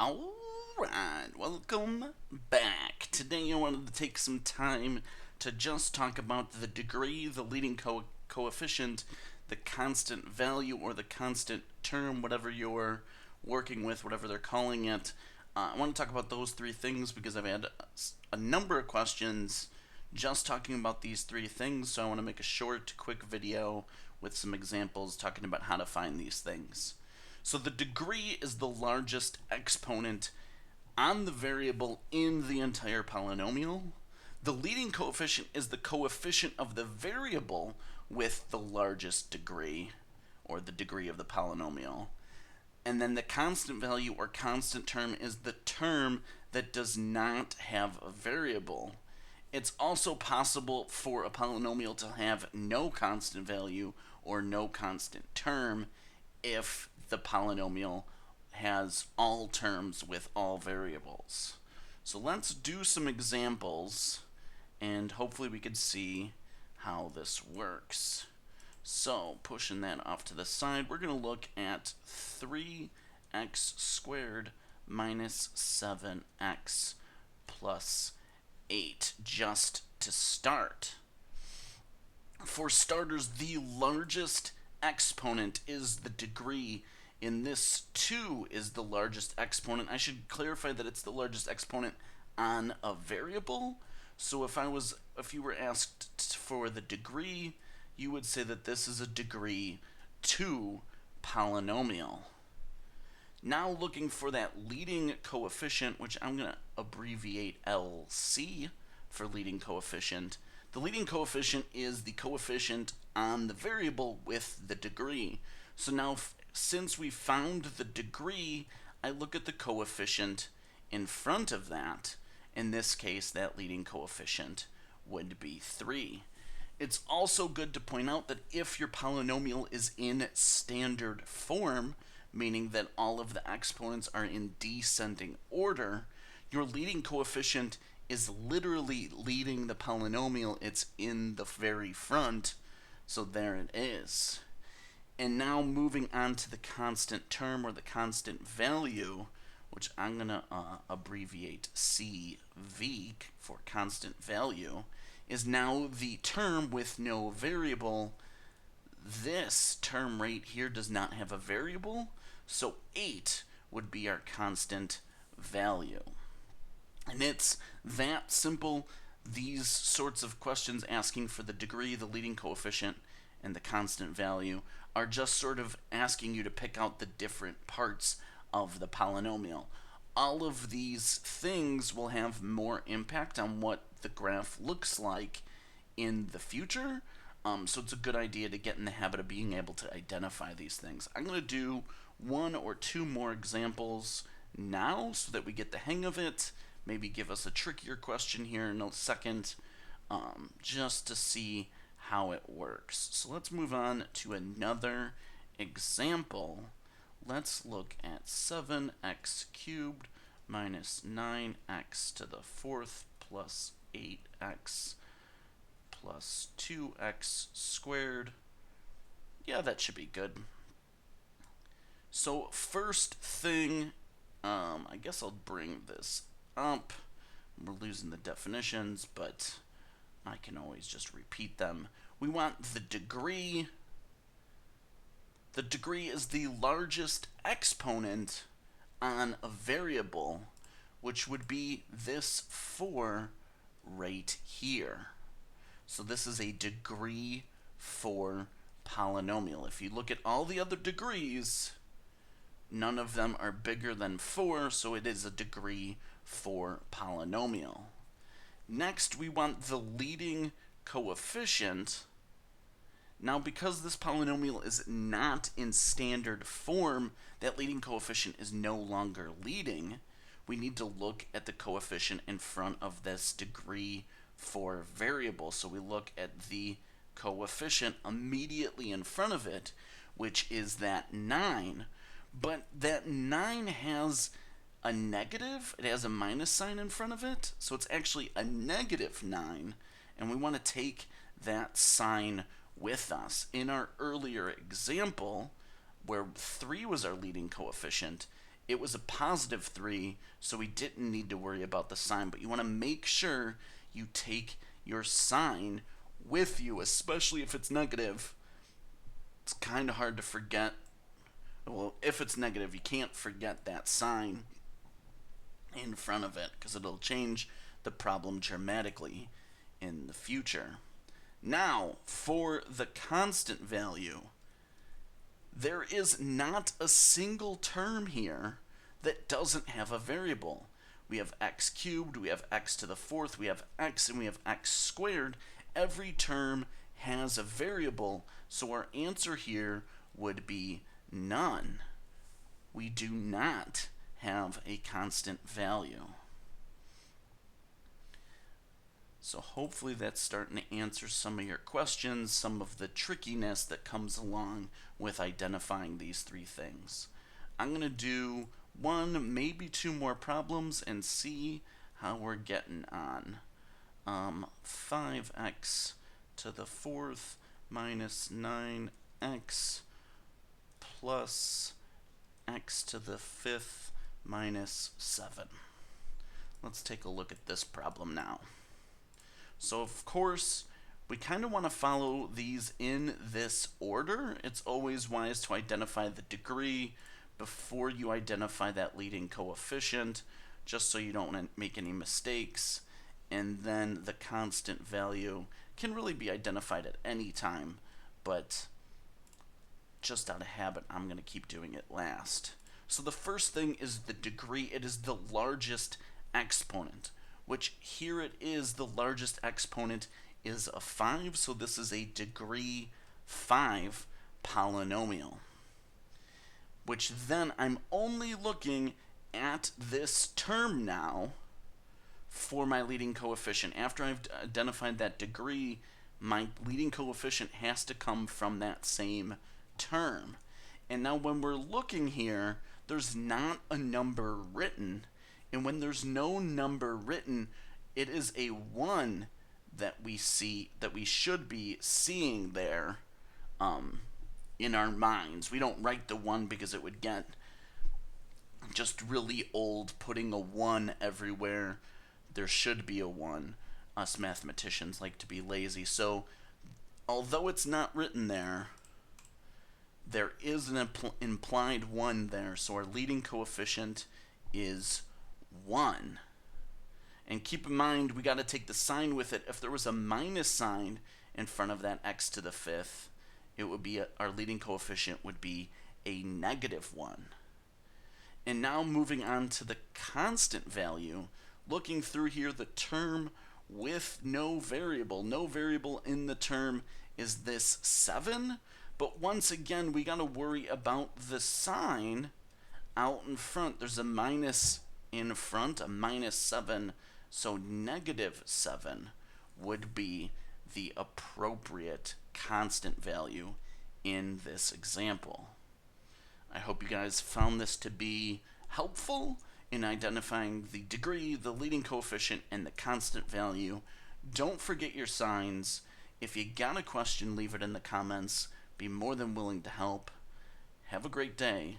Alright, welcome back. Today I wanted to take some time to just talk about the degree, the leading coefficient, the constant value or the constant term, whatever you're working with, whatever they're calling it. I want to talk about those three things because I've had a number of questions just talking about these three things, so I want to make a short, quick video with some examples talking about how to find these things. So the degree is the largest exponent on the variable in the entire polynomial. The leading coefficient is the coefficient of the variable with the largest degree, or the degree of the polynomial. And then the constant value or constant term is the term that does not have a variable. It's also possible for a polynomial to have no constant value or no constant term if the polynomial has all terms with all variables. So let's do some examples and hopefully we can see how this works. So pushing that off to the side, we're going to look at 3x squared minus 7x plus 8 just to start. For starters, the largest exponent is the degree. In this, 2 is the largest exponent. I should clarify that it's the largest exponent on a variable. So if you were asked for the degree, you would say that this is a degree 2 polynomial. Now looking for that leading coefficient, which I'm going to abbreviate LC for leading coefficient. The leading coefficient is the coefficient on the variable with the degree. So now, since we found the degree, I look at the coefficient in front of that. In this case, that leading coefficient would be 3. It's also good to point out that if your polynomial is in standard form, meaning that all of the exponents are in descending order, your leading coefficient is literally leading the polynomial. It's in the very front, so there it is. And now moving on to the constant term or the constant value, which I'm going to abbreviate CV for constant value, is now the term with no variable. This term right here does not have a variable, so 8 would be our constant value. And it's that simple. These sorts of questions asking for the degree, the leading coefficient, and the constant value are just sort of asking you to pick out the different parts of the polynomial. All of these things will have more impact on what the graph looks like in the future. So it's a good idea to get in the habit of being able to identify these things. I'm going to do 1 or 2 more examples now so that we get the hang of it. Maybe give us a trickier question here in a second, just to see how it works. So let's move on to another example. Let's look at 7x cubed minus 9x to the 4th plus 8x plus 2x squared. Yeah, that should be good. So first thing, I guess I'll bring this up. We're losing the definitions, but I can always just repeat them. We want the degree. The degree is the largest exponent on a variable, which would be this 4 right here. So this is a degree 4 polynomial. If you look at all the other degrees, none of them are bigger than 4, so it is a degree 4 polynomial. Next, we want the leading coefficient. Now, because this polynomial is not in standard form, that leading coefficient is no longer leading. We need to look at the coefficient in front of this degree 4 variable. So we look at the coefficient immediately in front of it, which is that 9. But that 9 has a negative. It has a minus sign in front of it. So it's actually a negative 9. And we want to take that sign with us. In our earlier example, where 3 was our leading coefficient, it was a positive 3, so we didn't need to worry about the sign. But you want to make sure you take your sign with you, especially if it's negative. It's kind of hard to forget. Well, if it's negative, you can't forget that sign in front of it because it'll change the problem dramatically in the future. Now, for the constant value, there is not a single term here that doesn't have a variable. We have x cubed, we have x to the fourth, we have x, and we have x squared. Every term has a variable, so our answer here would be none. We do not have a constant value. So hopefully that's starting to answer some of your questions, some of the trickiness that comes along with identifying these three things. I'm going to do one, maybe two more problems and see how we're getting on. 5x to the fourth minus 9x plus x to the fifth minus 7. Let's take a look at this problem now. So of course, we kind of want to follow these in this order. It's always wise to identify the degree before you identify that leading coefficient, just so you don't make any mistakes. And then the constant value can really be identified at any time, but just out of habit, I'm going to keep doing it last. So the first thing is the degree. It is the largest exponent, which here it is, the largest exponent is a 5, so this is a degree 5 polynomial, which then I'm only looking at this term now for my leading coefficient. After I've identified that degree, my leading coefficient has to come from that same term. And now when we're looking here, there's not a number written. And when there's no number written, it is a 1 that we see, that we should be seeing there in our minds. We don't write the 1 because it would get just really old putting a 1 everywhere. There should be a 1. Us mathematicians like to be lazy. So although it's not written there, there is an implied 1 there. So our leading coefficient is 1. And keep in mind, we got to take the sign with it. If there was a minus sign in front of that x to the fifth, it would be our leading coefficient would be a negative 1. And now moving on to the constant value, looking through here, the term with no variable in the term is this 7. But once again, we got to worry about the sign out in front. There's a minus in front, a minus 7, so negative 7 would be the appropriate constant value in this example. I hope you guys found this to be helpful in identifying the degree, the leading coefficient, and the constant value. Don't forget your signs. If you got a question, leave it in the comments. Be more than willing to help. Have a great day.